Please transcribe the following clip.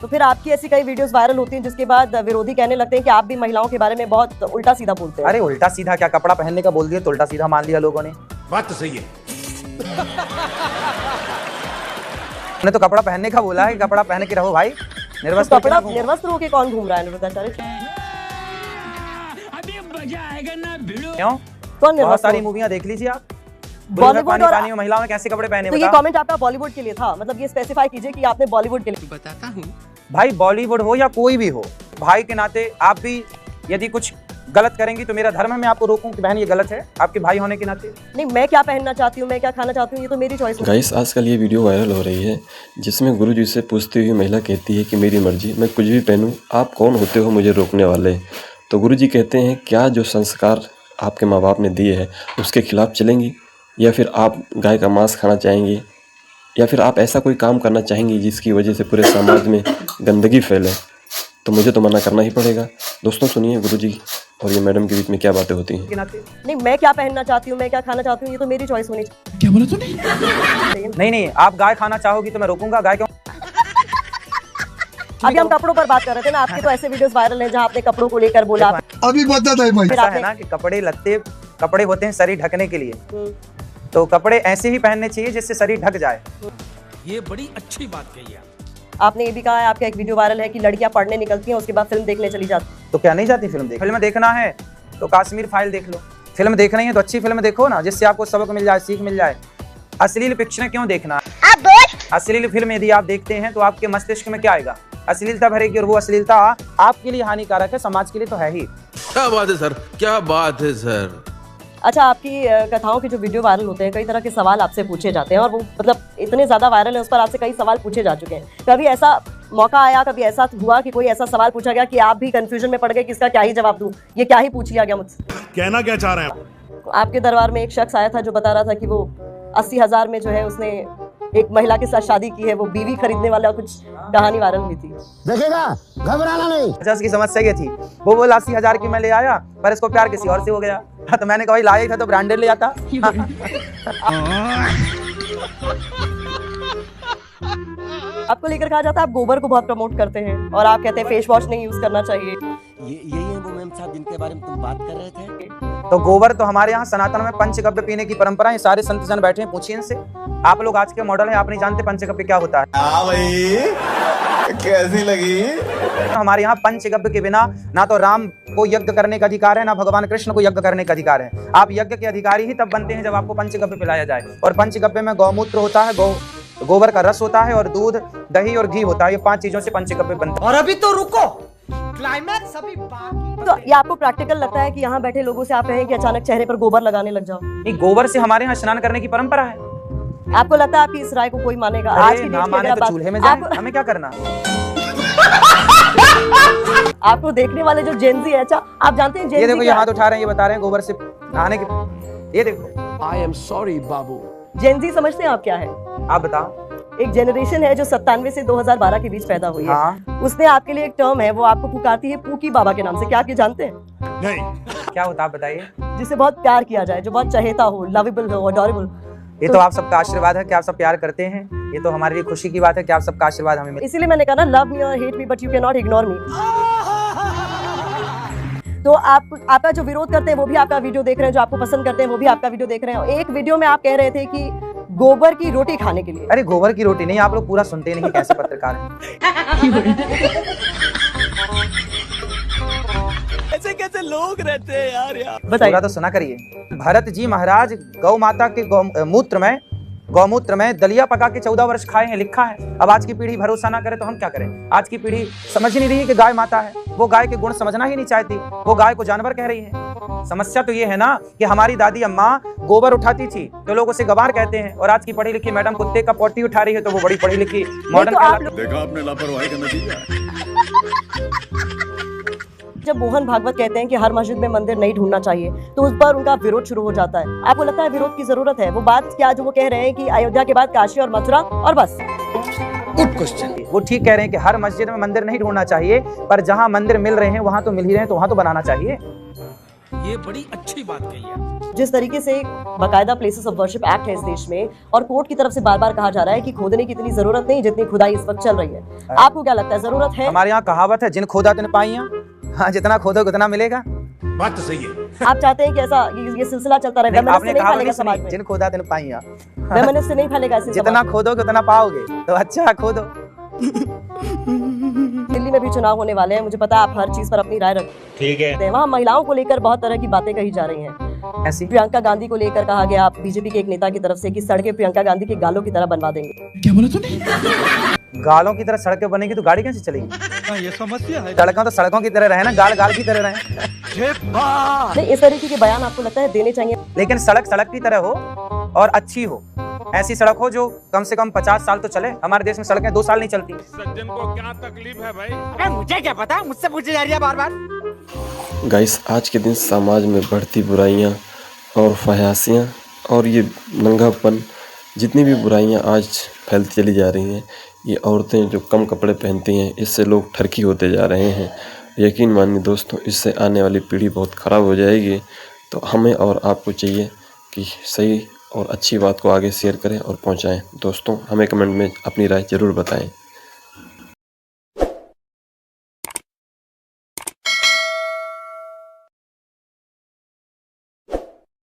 तो फिर आपकी ऐसी कई वीडियोस वायरल होती हैं जिसके बाद विरोधी कहने लगते हैं कि आप भी महिलाओं के बारे में बहुत उल्टा सीधा बोलते हैं। अरे उल्टा सीधा क्या, कपड़ा पहनने का बोल दिया तो उल्टा सीधा मान लिया लोगों ने। बात तो सही है। मैंने तो कपड़ा पहनने का बोला है, कपड़ा पहन के रहो भाई। निर्वस्त्र कपड़ा निर्वस्त्र होके कौन घूम रहा है अनिरुद्धाचार्य? क्यों? कौन बहुत सारी मूवियां देख लीजिए आप। बॉलीवुड और पानी में महिलाओं में कैसे कपड़े पहने? तो ये कमेंट आपका बॉलीवुड के लिए था, मतलब ये स्पेसिफाई कीजिए कि आपने बॉलीवुड के लिए। बताता हूँ भाई, बॉलीवुड हो या कोई भी हो, भाई के नाते आप भी यदि कुछ गलत करेंगी तो मेरा धर्म है मैं आपको रोकूं कि बहन ये गलत है, आपके भाई होने के नाते। नहीं, मैं क्या पहनना चाहती हूँ, मैं क्या खाना चाहती हूँ, ये तो मेरी चॉइस है। गाइस, आजकल ये वीडियो वायरल हो रही है जिसमें गुरुजी से पूछती हुई महिला कहती है कि मेरी मर्जी, मैं कुछ भी पहनूं, आप कौन होते हो मुझे रोकने वाले? तो गुरुजी कहते हैं क्या जो संस्कार आपके माँ बाप ने दिए हैं उसके खिलाफ चलेंगी, या फिर आप गाय का मांस खाना चाहेंगी, या फिर आप ऐसा कोई काम करना चाहेंगी जिसकी वजह से पूरे समाज में गंदगी फैले? तो मुझे तो मना करना ही पड़ेगा। दोस्तों सुनिए गुरुजी और ये मैडम के बीच में क्या बातें होती हैं। नहीं, मैं क्या पहनना चाहती हूँ, मैं क्या खाना चाहती हूँ, ये तो मेरी चॉइस होनी चाहिए। क्या बोला तूने? नहीं, आप गाय खाना चाहोगी तो मैं रोकूंगा। गाय क्यों? अभी हम कपड़ों पर बात कर रहे थे ना, आपके तो ऐसे वीडियोस वायरल हैं जहाँ आपने कपड़ों को लेकर बोला। अभी बता दे भाई। ऐसा है ना कि कपड़े लत्ते कपड़े होते हैं शरीर ढकने के लिए, तो कपड़े ऐसे ही पहनने चाहिए जिससे शरीर ढक जाए। ये बड़ी अच्छी बात कही है। आपने ये भी कहा है, आपका एक वीडियो वायरल है कि लड़कियां पढ़ने निकलती हैं उसके बाद फिल्म देखने चली जाती। तो क्या नहीं जाती फिल्म देखना है तो कश्मीर फाइल देख लो। फिल्म देख रही है तो अच्छी फिल्म देखो ना, जिससे आपको सबक मिल जाए, सीख मिल जाए। अश्लील पिक्चर क्यों देखना? अश्लील फिल्म यदि आप देखते हैं तो आपके मस्तिष्क में क्या आएगा? अश्लीलता भरेगी, और वो अश्लीलता आपके लिए हानिकारक है, समाज के लिए तो है ही। क्या बात है सर, क्या बात है सर। अच्छा, आपकी कथाओं के जो वीडियो वायरल होते हैं, कई तरह के सवाल आपसे पूछे जाते हैं और वो मतलब इतने ज्यादा वायरल है, उस पर आपसे कई सवाल पूछे जा चुके हैं। कभी ऐसा मौका आया, कभी ऐसा हुआ कि कोई ऐसा सवाल पूछा गया कि आप भी कंफ्यूजन में पड़ गए कि इसका क्या ही जवाब दूं, ये क्या ही पूछ लिया गया मुझसे? कहना क्या चाह रहे हैं? आपके दरबार में एक शख्स आया था जो बता रहा था कि वो 80,000 में जो है उसने एक महिला के साथ शादी की है, वो बीवी खरीदने वाला कुछ कहानी वायरल हुई थी। देखेगा, घबराना नहीं। अच्छा, उसकी समस्या ये थी, वो बोला 80,000 की मैं ले आया पर इसको प्यार किसी और से हो गया। तो मैंने कहा भाई लाया ही था तो ब्रांडेड ले आता। आपको लेकर कहा जाता है आप गोबर को बहुत प्रमोट करते हैं और आप कहते हैं फेस वॉश नहीं यूज करना चाहिए। यही है वो मैम साहब जिनके बारे में तुम बात कर रहे थे। तो गोबर तो हमारे यहाँ सनातन में पंचगव्य पीने की परंपरा है। सारे संत जन बैठे हैं, पूछिए इनसे। आप लोग आज के मॉडल हैं, आप नहीं जानते पंचगव्य क्या होता है। हाँ भाई, कैसी लगी? हमारे यहाँ पंचगव्य के बिना ना तो राम को यज्ञ करने का अधिकार है, ना भगवान कृष्ण को यज्ञ करने का अधिकार है। आप यज्ञ के अधिकारी ही तब बनते हैं जब आपको पंचगव्य पिलाया जाए। और पंचगव्य में गौमूत्र होता है, गोबर का रस होता है, और दूध, दही और घी होता है। ये 5 चीजों से पंचगव्य बनता है। और अभी तो रुको, क्लाइमैक्स अभी बाकी। तो ये आपको प्रैक्टिकल लगता है कि यहाँ बैठे लोगों से आप कहें कि अचानक चेहरे पर गोबर लगाने लग जाओ? नहीं, गोबर से हमारे यहाँ स्नान करने की परंपरा है। आपको लगता है आपकी इस राय को कोई मानेगा? आज की ना माने तो चूल्हे में जाए, हमें क्या करना? आपको देखने वाले जो जेनजी है, अच्छा आप जानते हैं ये देखो, ये हाथ उठा रहे हैं, ये बता रहे हैं गोबर से नहाने की। ये देखो, I am sorry Babu. Gen Z समझते हैं आप क्या है? आप बताओ। एक जनरेशन है जो 97 से 2012 के बीच पैदा हुई है। हाँ। उसने आपके लिए एक टर्म है, वो आपको पुकारती है पूकी बाबा के नाम से। क्या आप ये जानते हैं? नहीं। क्या होता है बताइए। जिसे बहुत प्यार किया जाए, जो बहुत चहेता हो, लवेबल हो, अडोरेबल। ये तो आप सबका आशीर्वाद है कि आप सब प्यार करते हैं। ये तो हमारे लिए खुशी की बात है कि आप सबका आशीर्वाद हमें मिले। इसीलिए मैंने कहा ना, लव मी और hate me but you can not ignore me. तो आपका जो विरोध करते हैं वो भी आपका वीडियो देख रहे हैं, जो आपको पसंद करते हैं वो भी आपका वीडियो देख रहे हैं। एक वीडियो में आप कह रहे थे कि गोबर की रोटी खाने के लिए। अरे गोबर की रोटी नहीं, आप लोग पूरा सुनते नहीं, कैसे पत्रकार हैं। ऐसे कैसे लोग रहते हैं यार। बताइए। पूरा तो सुना करिए। भरत जी महाराज गौ माता के गौमूत्र में दलिया पका के 14 वर्ष खाए हैं, लिखा है। अब आज की पीढ़ी भरोसा ना करे तो हम क्या करें? आज की पीढ़ी समझ नहीं रही है कि गाय माता है, वो गाय के गुण समझना ही नहीं चाहती, वो गाय को जानवर कह रही है। समस्या तो ये है ना कि हमारी दादी अम्मा गोबर उठाती थी तो लोग उसे गवार कहते हैं, और आज की पढ़ी लिखी मैडम कुत्ते का पोटी उठा रही है तो वो बड़ी पढ़ी लिखी मॉडर्न। देखा आपने लापरवाही का नतीजा। जब मोहन भागवत कहते हैं कि हर मस्जिद में मंदिर नहीं ढूंढना चाहिए, तो उस पर उनका विरोध शुरू हो जाता है। आपको लगता है विरोध की जरूरत है? वो बात क्या जो वो कह रहे हैं कि अयोध्या के बाद काशी और मथुरा और बस? Good question. वो ठीक कह रहे हैं कि हर मस्जिद में मंदिर नहीं ढूंढना चाहिए, पर जहां मंदिर मिल रहे हैं वहां तो मिल ही रहे हैं, तो वहां तो बनाना चाहिए। ये बड़ी अच्छी बात कही है। जिस तरीके से बाकायदा प्लेसेस ऑफ वर्शिप एक्ट है इस देश में और कोर्ट की तरफ से बार बार कहा जा रहा है कि खोदने की इतनी जरूरत नहीं जितनी खुदाई इस वक्त चल रही है, आपको क्या लगता है जरूरत है? हमारे यहाँ कहावत है, जिन खोदा तिन पाइयां। हाँ, जितना खोदोगे उतना मिलेगा। बात तो सही है। आप चाहते हैं कि ऐसा ये सिलसिला चलता रहे? आपने कहा नहीं सुनी, जिन खोदा तिन पाइयां। वेमनिस्ट से नहीं फैलेगा ऐसे जितना खोदोगे उतना पाओगे, तो अच्छा खोदो। दिल्ली में भी चुनाव होने वाले हैं, मुझे पता है आप हर चीज पर अपनी राय रखते ठीक है। वहाँ महिलाओं को लेकर बहुत तरह की बातें कही जा रही हैं। ऐसी प्रियंका गांधी को लेकर कहा गया बीजेपी के एक नेता की तरफ से कि सड़कें प्रियंका गांधी के गालों की तरह बनवा देंगे। क्या बोला तूने? गालों की तरह सड़कें बनेगी तो गाड़ी कैसे चलेगी? ये समस्या है। सड़कों तो सड़कों की तरह रहे ना, गाल गाल की तरह रहे। नहीं, इस तरीके के बयान आपको लगता है देने चाहिए? लेकिन सड़क सड़क की तरह हो और अच्छी हो। ऐसी सड़क हो जो कम से कम 50 साल तो चले। हमारे देश में सड़कें 2 साल नहीं चलती। सज्जन को क्या तकलीफ है भाई? अरे मुझे क्या पता, मुझसे पूछे जा रही है बार बार। गाइस, आज के दिन समाज में बढ़ती बुराइयां और फहासियां और ये नंगापन, जितनी भी बुराइयां आज फैलती चली जा रही हैं, ये औरतें जो कम कपड़े पहनती हैं, इससे लोग ठरकी होते जा रहे हैं। यकीन मानिए दोस्तों, इससे आने वाली पीढ़ी बहुत ख़राब हो जाएगी। तो हमें और आपको चाहिए कि सही और अच्छी बात को आगे शेयर करें और पहुंचाएं। दोस्तों, हमें कमेंट में अपनी राय ज़रूर बताएं।